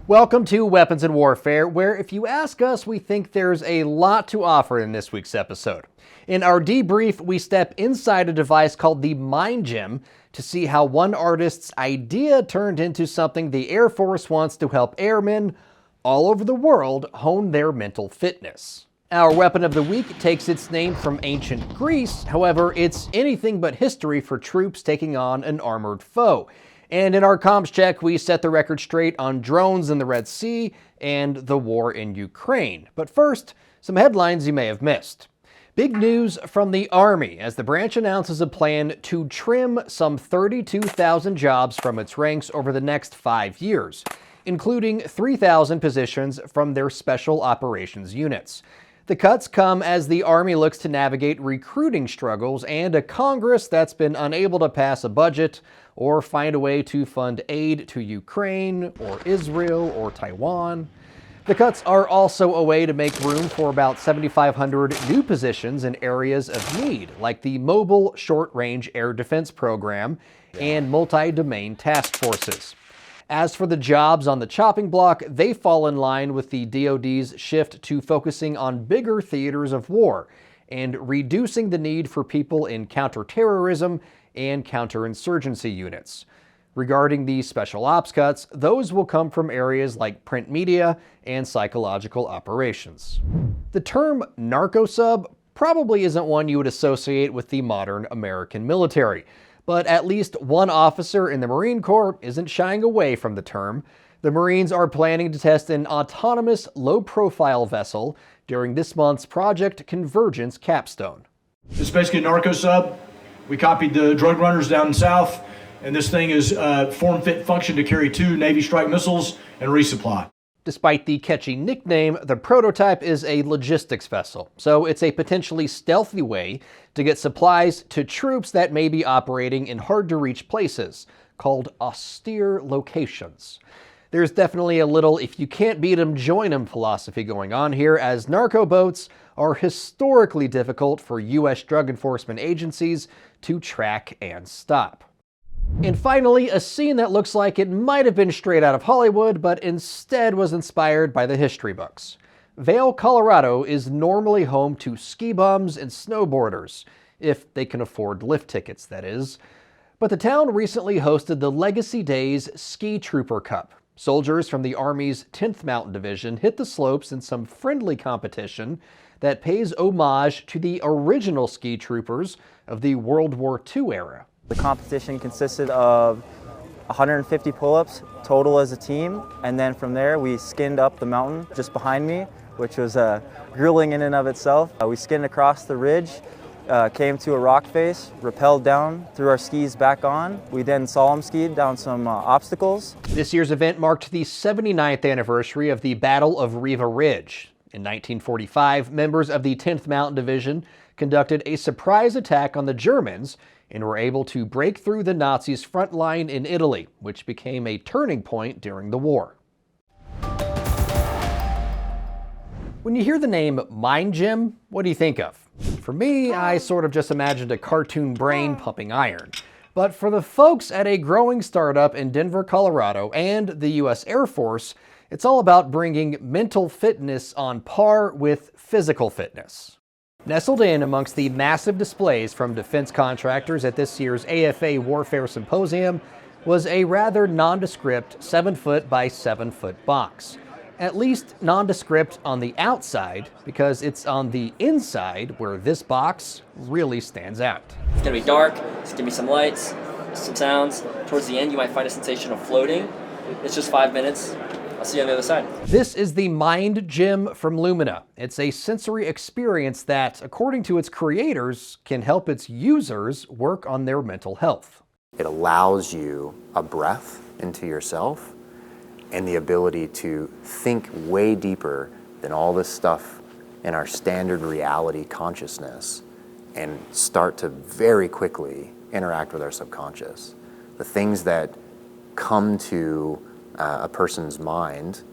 Welcome to Weapons and Warfare, where if you ask us, we think there's a lot to offer in this week's episode. In our debrief, we step inside a device called the MindGym to see how one artist's idea turned into something the Air Force wants to help airmen all over the world hone their mental fitness. Our weapon of the week takes its name from ancient Greece. However, it's anything but history for troops taking on an armored foe. And in our comms check, we set the record straight on drones in the Red Sea and the war in Ukraine. But first, some headlines you may have missed. Big news from the Army as the branch announces a plan to trim some 32,000 jobs from its ranks over the next 5 years, including 3,000 positions from their special operations units. The cuts come as the Army looks to navigate recruiting struggles and a Congress that's been unable to pass a budget or find a way to fund aid to Ukraine or Israel or Taiwan. The cuts are also a way to make room for about 7,500 new positions in areas of need, like the Mobile Short-Range Air Defense Program and multi-domain task forces. As for the jobs on the chopping block, they fall in line with the DoD's shift to focusing on bigger theaters of war and reducing the need for people in counterterrorism and counterinsurgency units. Regarding the special ops cuts, those will come from areas like print media and psychological operations. The term narco-sub probably isn't one you would associate with the modern American military, but at least one officer in the Marine Corps isn't shying away from the term. The Marines are planning to test an autonomous, low-profile vessel during this month's Project Convergence capstone. It's basically a narco-sub. We copied the drug runners down south, and this thing is form, fit, function to carry 2 Navy strike missiles and resupply. Despite the catchy nickname, the prototype is a logistics vessel, so it's a potentially stealthy way to get supplies to troops that may be operating in hard-to-reach places, called austere locations. There's definitely a little if you can't beat 'em, join 'em philosophy going on here, as narco boats are historically difficult for U.S. drug enforcement agencies to track and stop. And finally, a scene that looks like it might have been straight out of Hollywood, but instead was inspired by the history books. Vail, Colorado is normally home to ski bums and snowboarders, if they can afford lift tickets, that is. But the town recently hosted the Legacy Days Ski Trooper Cup. Soldiers from the Army's 10th Mountain Division hit the slopes in some friendly competition that pays homage to the original ski troopers of the World War II era. The competition consisted of 150 pull-ups total as a team, and then from there we skinned up the mountain just behind me, which was grueling in and of itself. We skinned across the ridge, came to a rock face, rappelled down, threw our skis back on. We then slalom skied down some obstacles. This year's event marked the 79th anniversary of the Battle of Riva Ridge. In 1945, members of the 10th Mountain Division conducted a surprise attack on the Germans and were able to break through the Nazis' front line in Italy, which became a turning point during the war. When you hear the name MindGym, what do you think of? For me, I sort of just imagined a cartoon brain pumping iron. But for the folks at a growing startup in Denver, Colorado, and the U.S. Air Force, it's all about bringing mental fitness on par with physical fitness. Nestled in amongst the massive displays from defense contractors at this year's AFA Warfare Symposium was a rather nondescript 7-foot by 7-foot box. At least nondescript on the outside, because it's on the inside where this box really stands out. It's gonna be dark, it's gonna be some lights, some sounds. Towards the end, you might find a sensation of floating. It's just 5 minutes. I'll see you on the other side. This is the MindGym from Lumena. It's a sensory experience that, according to its creators, can help its users work on their mental health. It allows you a breath into yourself and the ability to think way deeper than all this stuff in our standard reality consciousness and start to very quickly interact with our subconscious. The things that come to a person's mind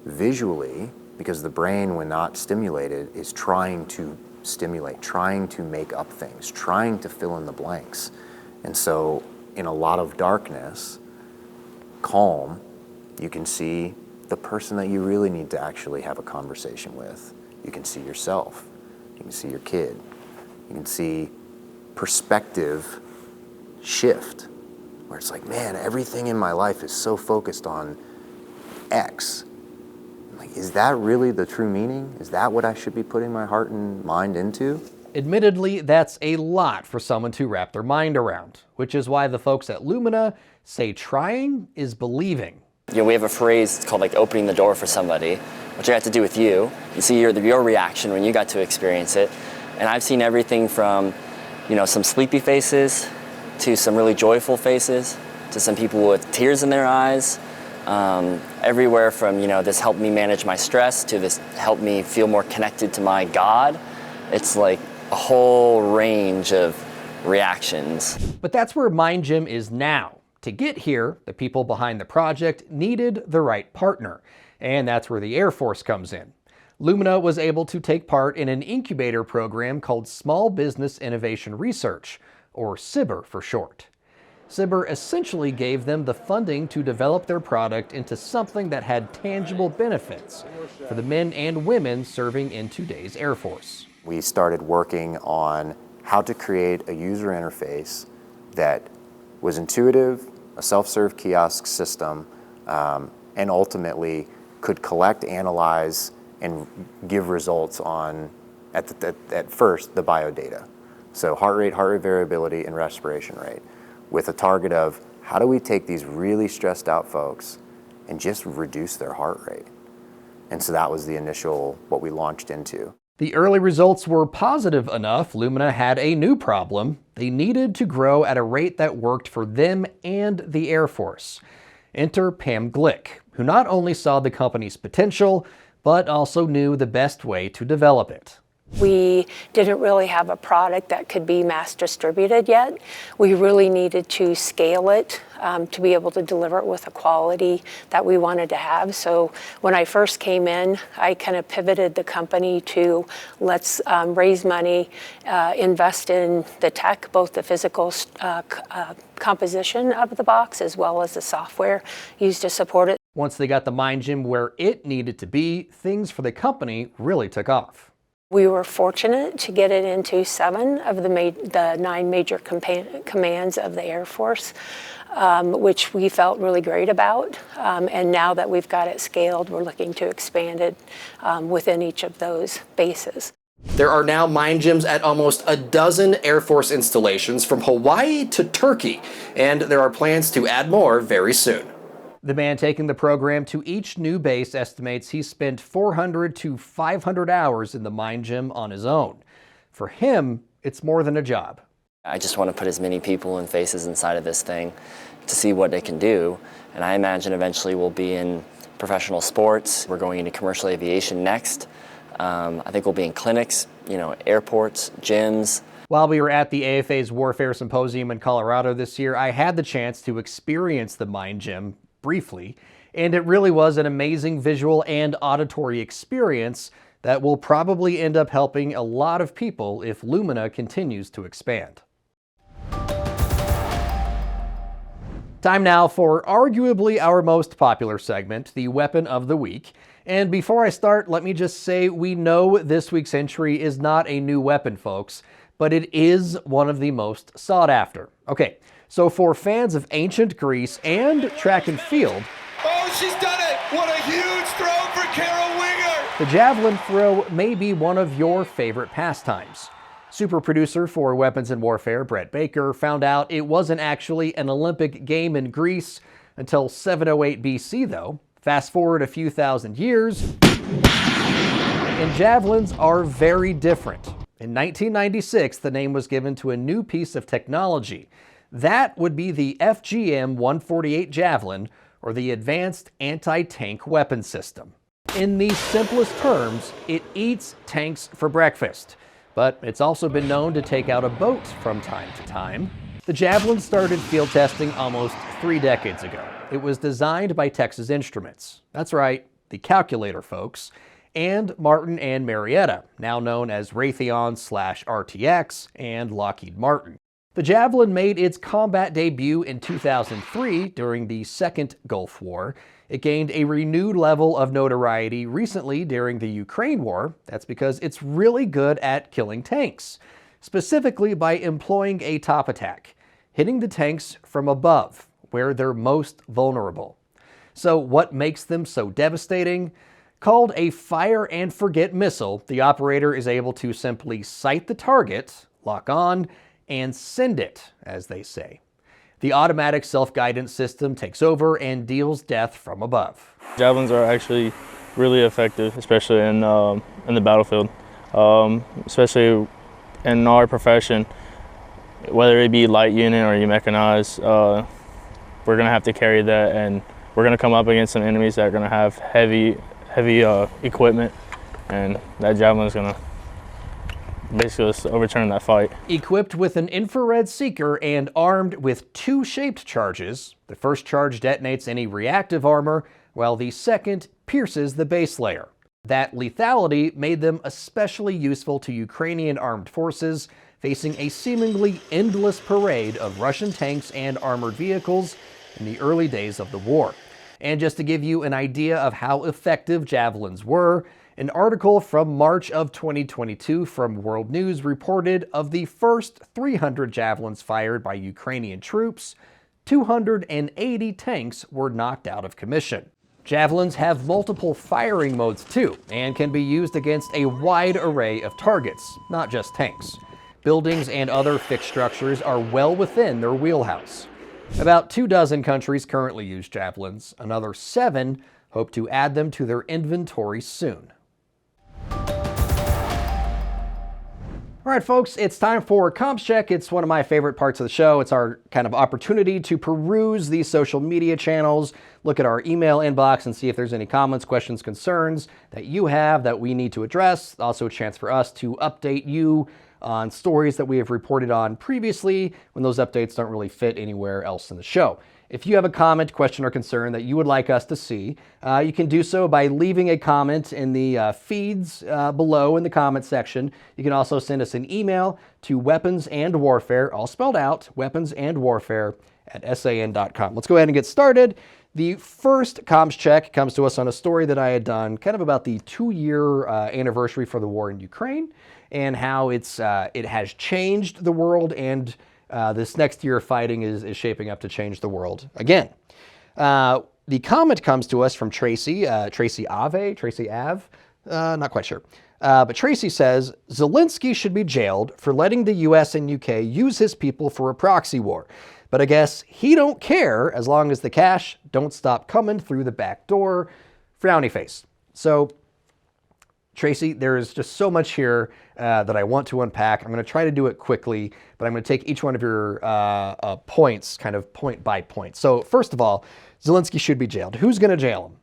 visually, because the brain, when not stimulated, is trying to stimulate, trying to make up things, trying to fill in the blanks. And so in a lot of darkness, calm, you can see the person that you really need to actually have a conversation with. You can see yourself. You can see your kid. You can see perspective shift, where it's like, man, everything in my life is so focused on X. Like, is that really the true meaning? Is that what I should be putting my heart and mind into? Admittedly, that's a lot for someone to wrap their mind around, which is why the folks at Lumena say trying is believing. You know, we have a phrase called like opening the door for somebody, which I got to do with you. You see your reaction when you got to experience it. And I've seen everything from, you know, some sleepy faces to some really joyful faces to some people with tears in their eyes. Everywhere from, you know, this helped me manage my stress to this helped me feel more connected to my God. It's like a whole range of reactions. But that's where MindGym is now. To get here, the people behind the project needed the right partner, and that's where the Air Force comes in. Lumena was able to take part in an incubator program called Small Business Innovation Research, or SBIR for short. SBIR essentially gave them the funding to develop their product into something that had tangible benefits for the men and women serving in today's Air Force. We started working on how to create a user interface that was intuitive, a self-serve kiosk system, and ultimately could collect, analyze, and give results on, at first, the biodata. So heart rate variability, and respiration rate, with a target of how do we take these really stressed out folks and just reduce their heart rate? And so that was the initial, what we launched into. The early results were positive enough. Lumena had a new problem. They needed to grow at a rate that worked for them and the Air Force. Enter Pam Glick, who not only saw the company's potential, but also knew the best way to develop it. We didn't really have a product that could be mass distributed yet. We really needed to scale it to be able to deliver it with the quality that we wanted to have. So when I first came in, I kind of pivoted the company to let's raise money, invest in the tech, both the physical composition of the box as well as the software used to support it. Once they got the MindGym where it needed to be, things for the company really took off. We were fortunate to get it into 7 of the 9 major commands of the Air Force, which we felt really great about. And now that we've got it scaled, we're looking to expand it within each of those bases. There are now MindGyms at almost a dozen Air Force installations from Hawaii to Turkey, and there are plans to add more very soon. The man taking the program to each new base estimates he spent 400 to 500 hours in the MindGym on his own. For him, it's more than a job. I just want to put as many people and faces inside of this thing to see what they can do. And I imagine eventually we'll be in professional sports. We're going into commercial aviation next. I think we'll be in clinics, you know, airports, gyms. While we were at the AFA's Warfare Symposium in Colorado this year, I had the chance to experience the MindGym briefly, and it really was an amazing visual and auditory experience that will probably end up helping a lot of people if Lumena continues to expand. Time now for arguably our most popular segment, the Weapon of the Week. And before I start, let me just say we know this week's entry is not a new weapon, folks, but it is one of the most sought after. Okay, so for fans of ancient Greece and track and field, oh, she's done it! What a huge throw for Carol Winger! the javelin throw may be one of your favorite pastimes. Super producer for Weapons and Warfare, Brett Baker, found out it wasn't actually an Olympic game in Greece until 708 BC, though. Fast forward a few thousand years, and javelins are very different. In 1996, the name was given to a new piece of technology. That would be the FGM-148 Javelin, or the Advanced Anti-Tank Weapon System. In the simplest terms, it eats tanks for breakfast, but it's also been known to take out a boat from time to time. The Javelin started field testing almost 3 decades ago. It was designed by Texas Instruments. That's right, the calculator folks, and Martin and Marietta, now known as Raytheon/RTX and Lockheed Martin. The Javelin made its combat debut in 2003 during the Second Gulf War. It gained a renewed level of notoriety recently during the Ukraine War. That's because it's really good at killing tanks, specifically by employing a top attack, hitting the tanks from above, where they're most vulnerable. So what makes them so devastating? Called a fire and forget missile, the operator is able to simply sight the target, lock on, and send it, as they say. The automatic self-guidance system takes over and deals death from above. Javelins are actually really effective, especially in the battlefield. Especially in our profession, whether it be light unit or you mechanized, we're gonna have to carry that, and we're gonna come up against some enemies that are gonna have heavy equipment, and that javelin is gonna basically just overturn that fight. Equipped with an infrared seeker and armed with 2 shaped charges, the first charge detonates any reactive armor, while the second pierces the base layer. That lethality made them especially useful to Ukrainian armed forces facing a seemingly endless parade of Russian tanks and armored vehicles in the early days of the war. And just to give you an idea of how effective javelins were, an article from March of 2022 from World News reported of the first 300 javelins fired by Ukrainian troops, 280 tanks were knocked out of commission. Javelins have multiple firing modes too, and can be used against a wide array of targets, not just tanks. Buildings and other fixed structures are well within their wheelhouse. About 24 countries currently use javelins. Another 7 hope to add them to their inventory soon. All right, folks, it's time for Comms Check. It's one of my favorite parts of the show. It's our kind of opportunity to peruse these social media channels, look at our email inbox and see if there's any comments, questions, concerns that you have that we need to address. Also a chance for us to update you on stories that we have reported on previously when those updates don't really fit anywhere else in the show. If you have a comment, question, or concern that you would like us to see, you can do so by leaving a comment in the feeds below in the comment section. You can also send us an email to weaponsandwarfare, all spelled out, weaponsandwarfare@san.com. Let's go ahead and get started. The first comms check comes to us on a story that I had done kind of about the 2-year anniversary for the war in Ukraine and how it has changed the world, and this next year of fighting is shaping up to change the world again. The comment comes to us from Tracy Ave, not quite sure. But Tracy says, Zelensky should be jailed for letting the US and UK use his people for a proxy war. But I guess he don't care as long as the cash don't stop coming through the back door. Frowny face. So, Tracy, there is just so much here that I want to unpack. I'm going to try to do it quickly, but I'm going to take each one of your points kind of point by point. So first of all, Zelensky should be jailed. Who's going to jail him?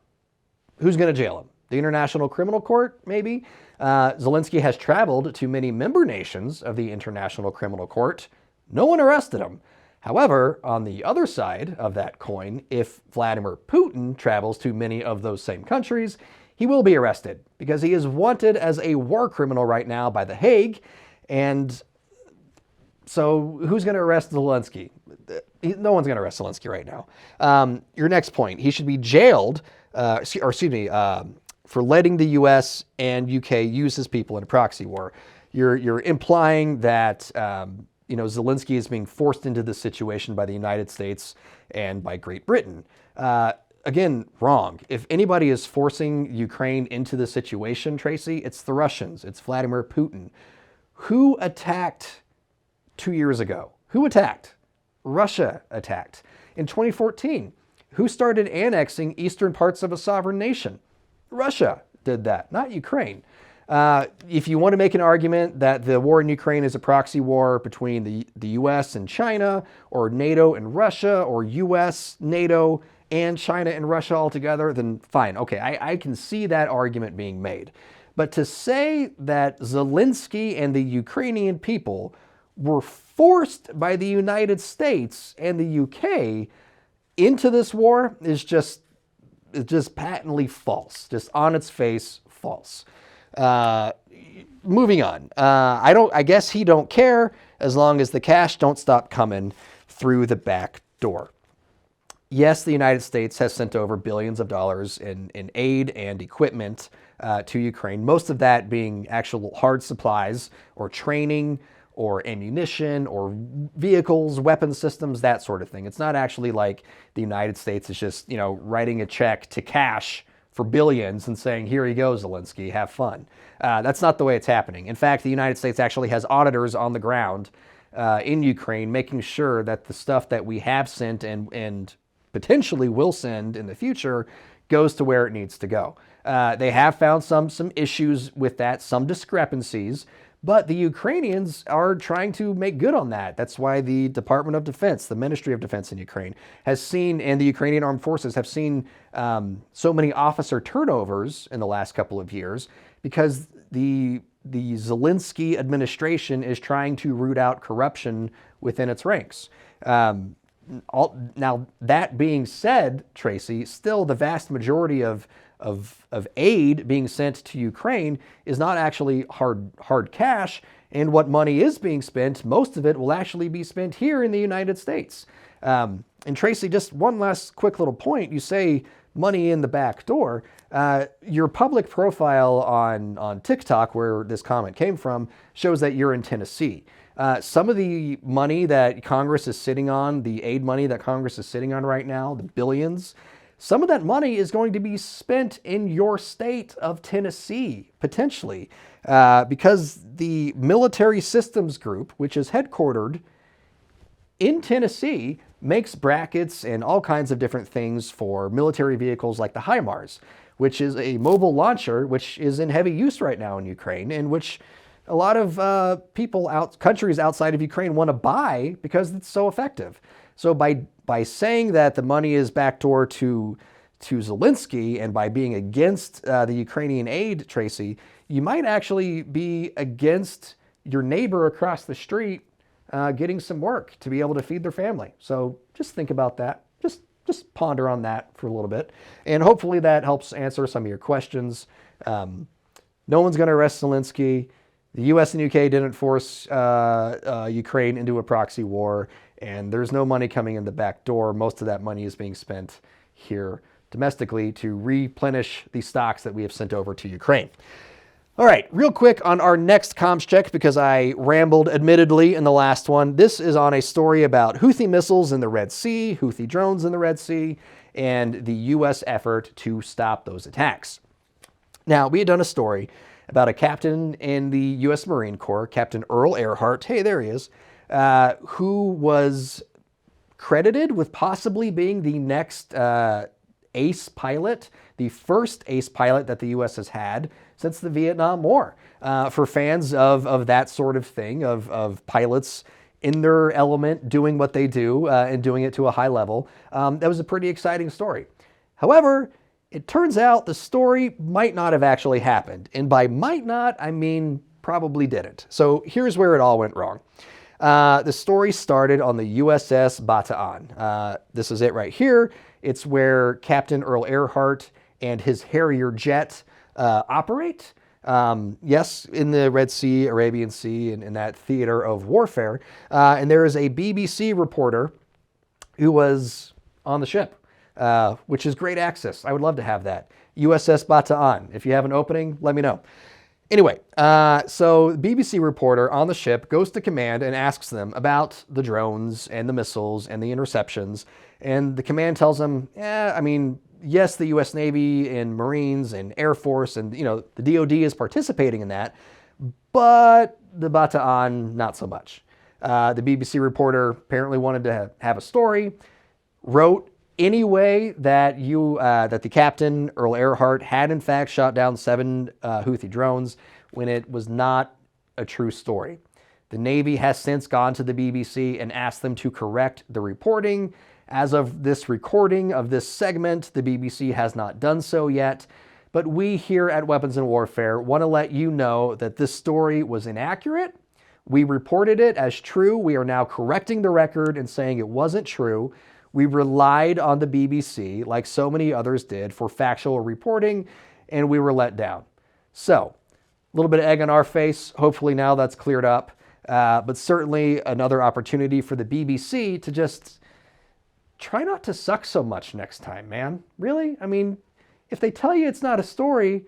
Who's going to jail him? The International Criminal Court, maybe? Zelensky has traveled to many member nations of the International Criminal Court. No one arrested him. However, on the other side of that coin, if Vladimir Putin travels to many of those same countries, he will be arrested because he is wanted as a war criminal right now by The Hague. And so who's going to arrest Zelensky? No one's going to arrest Zelensky right now. Your next point, he should be jailed, for letting the US and UK use his people in a proxy war. You're implying that Zelensky is being forced into this situation by the United States and by Great Britain. Again, wrong. If anybody is forcing Ukraine into the situation, Tracy, it's the Russians. It's Vladimir Putin. Who attacked 2 years ago? Who attacked? Russia attacked. In 2014, who started annexing eastern parts of a sovereign nation? Russia did that, not Ukraine. If you want to make an argument that the war in Ukraine is a proxy war between the US and China, or NATO and Russia, or US, NATO, and China and Russia all together, then fine. Okay, I can see that argument being made. But to say that Zelensky and the Ukrainian people were forced by the United States and the UK into this war is just patently false, just on its face false. Moving on. I guess he don't care as long as the cash don't stop coming through the back door. Yes, the United States has sent over billions of dollars in aid and equipment to Ukraine, most of that being actual hard supplies or training or ammunition or vehicles, weapon systems, that sort of thing. It's not actually like the United States is just, writing a check to cash for billions and saying, here you go, Zelensky, have fun. That's not the way it's happening. In fact, the United States actually has auditors on the ground in Ukraine making sure that the stuff that we have sent and potentially will send in the future goes to where it needs to go. They have found some issues with that, some discrepancies, but the Ukrainians are trying to make good on that. That's why the Department of Defense, the Ministry of Defense in Ukraine, has seen, and the Ukrainian Armed Forces have seen so many officer turnovers in the last couple of years because the Zelensky administration is trying to root out corruption within its ranks. Now, that being said, Tracy, still the vast majority of aid being sent to Ukraine is not actually hard cash, and what money is being spent, most of it will actually be spent here in the United States. And Tracy, just one last quick little point. You say money in the back door. Your public profile on TikTok, where this comment came from, shows that you're in Tennessee. Some of the money that Congress is sitting on, the aid money that Congress is sitting on right now, the billions, some of that money is going to be spent in your state of Tennessee, potentially, because the Military Systems Group, which is headquartered in Tennessee, makes brackets and all kinds of different things for military vehicles like the HIMARS, which is a mobile launcher, which is in heavy use right now in Ukraine, and which a lot of countries outside of Ukraine want to buy because it's so effective. So by saying that the money is backdoor to Zelensky and by being against the Ukrainian aid, Tracy, you might actually be against your neighbor across the street getting some work to be able to feed their family. So just think about that. Just ponder on that for a little bit. And hopefully that helps answer some of your questions. No one's going to arrest Zelensky. The U.S. and U.K. didn't force Ukraine into a proxy war, and there's no money coming in the back door. Most of that money is being spent here domestically to replenish the stocks that we have sent over to Ukraine. All right, real quick on our next comms check, because I rambled admittedly in the last one. This is on a story about Houthi missiles in the Red Sea, Houthi drones in the Red Sea, and the U.S. effort to stop those attacks. Now, we had done a story about a captain in the U.S. Marine Corps, Captain Earl Earhart, hey, there he is, who was credited with possibly being the next ace pilot, the first ace pilot that the U.S. has had since the Vietnam War. For fans of that sort of thing, of pilots in their element, doing what they do and doing it to a high level, that was a pretty exciting story. However, it turns out the story might not have actually happened. And by might not, I mean probably didn't. So here's where it all went wrong. The story started on the USS Bataan. This is it right here. It's where Captain Earl Earhart and his Harrier jet operate. Yes, in the Red Sea, Arabian Sea, and in that theater of warfare. And there is a BBC reporter who was on the ship. Which is great access. I would love to have that. USS Bataan. If you have an opening, let me know. Anyway, so BBC reporter on the ship goes to command and asks them about the drones and the missiles and the interceptions. And the command tells them, yes, the U.S. Navy and Marines and Air Force and, the DOD is participating in that, but the Bataan, not so much. The BBC reporter apparently wanted to have a story, wrote anyway that the captain, Earl Earhart, had in fact shot down 7 Houthi drones when it was not a true story. The Navy has since gone to the BBC and asked them to correct the reporting. As of this recording of this segment, the BBC has not done so yet, but we here at Weapons and Warfare want to let you know that this story was inaccurate. We reported it as true. We are now correcting the record and saying it wasn't true. We relied on the BBC, like so many others did, for factual reporting, and we were let down. So, little bit of egg on our face. Hopefully now that's cleared up. But certainly another opportunity for the BBC to just try not to suck so much next time, man. Really? I mean, if they tell you it's not a story,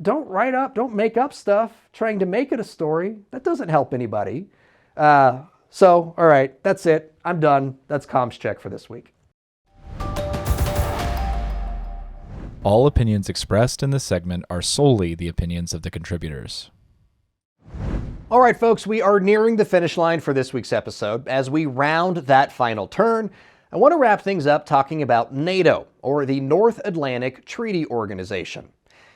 don't make up stuff trying to make it a story. That doesn't help anybody. So, all right, that's it. I'm done. That's Comms Check for this week. All opinions expressed in this segment are solely the opinions of the contributors. All right, folks, we are nearing the finish line for this week's episode. As we round that final turn, I want to wrap things up talking about NATO, or the North Atlantic Treaty Organization.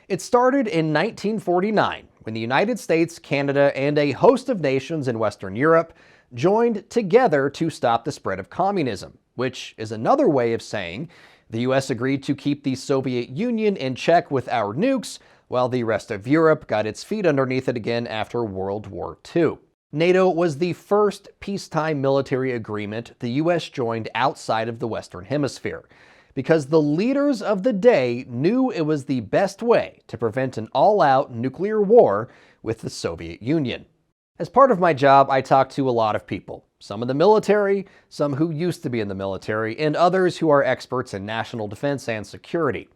It started in 1949 when the United States, Canada, and a host of nations in Western Europe joined together to stop the spread of communism, which is another way of saying the US agreed to keep the Soviet Union in check with our nukes, while the rest of Europe got its feet underneath it again after World War II. NATO was the first peacetime military agreement the US joined outside of the Western Hemisphere, because the leaders of the day knew it was the best way to prevent an all-out nuclear war with the Soviet Union. As part of my job, I talk to a lot of people, some in the military, some who used to be in the military, and others who are experts in national defense and security.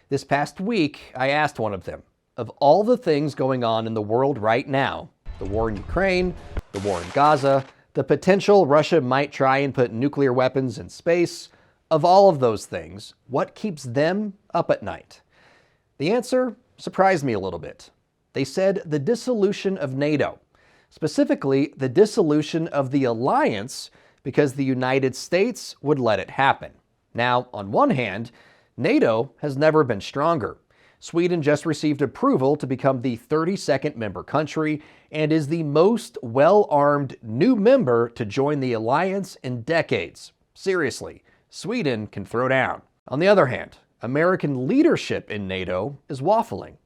This past week, I asked one of them, of all the things going on in the world right now, the war in Ukraine, the war in Gaza, the potential Russia might try and put nuclear weapons in space, of all of those things, what keeps them up at night? The answer surprised me a little bit. They said the dissolution of NATO, specifically the dissolution of the alliance because the United States would let it happen. Now, on one hand, NATO has never been stronger. Sweden just received approval to become the 32nd member country and is the most well-armed new member to join the alliance in decades. Seriously, Sweden can throw down. On the other hand, American leadership in NATO is waffling.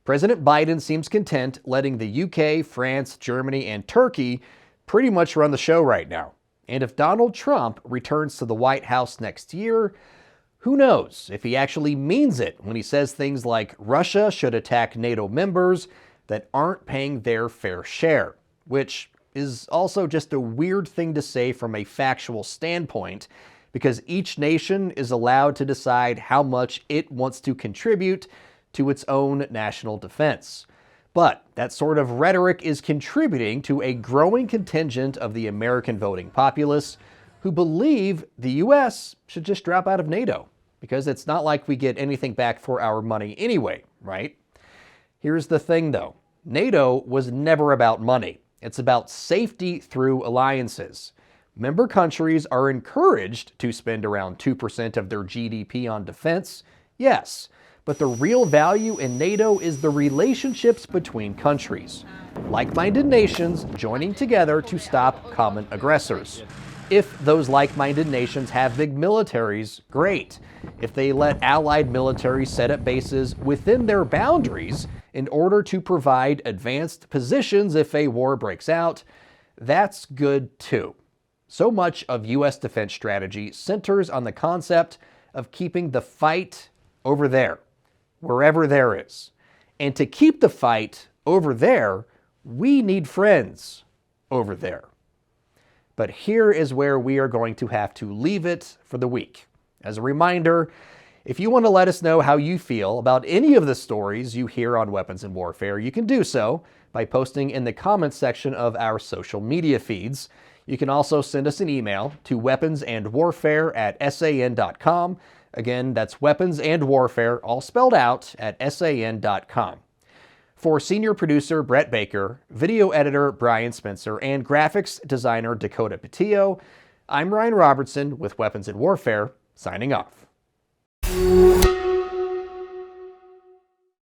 President Biden seems content letting the UK, France, Germany, and Turkey pretty much run the show right now. And if Donald Trump returns to the White House next year, who knows if he actually means it when he says things like Russia should attack NATO members that aren't paying their fair share, which is also just a weird thing to say from a factual standpoint, because each nation is allowed to decide how much it wants to contribute to its own national defense. But that sort of rhetoric is contributing to a growing contingent of the American voting populace who believe the US should just drop out of NATO, because it's not like we get anything back for our money anyway, right? Here's the thing though, NATO was never about money. It's about safety through alliances. Member countries are encouraged to spend around 2% of their GDP on defense, yes, but the real value in NATO is the relationships between countries. Like-minded nations joining together to stop common aggressors. If those like-minded nations have big militaries, great. If they let allied militaries set up bases within their boundaries in order to provide advanced positions if a war breaks out, that's good too. So much of U.S. defense strategy centers on the concept of keeping the fight over there, wherever there is. And to keep the fight over there, we need friends over there. But here is where we are going to have to leave it for the week. As a reminder, if you want to let us know how you feel about any of the stories you hear on Weapons and Warfare, you can do so by posting in the comments section of our social media feeds. You can also send us an email to weaponsandwarfare@san.com. Again, that's weaponsandwarfare, all spelled out, at san.com. For senior producer Brett Baker, video editor Brian Spencer, and graphics designer Dakota Patillo, I'm Ryan Robertson with Weapons and Warfare, signing off.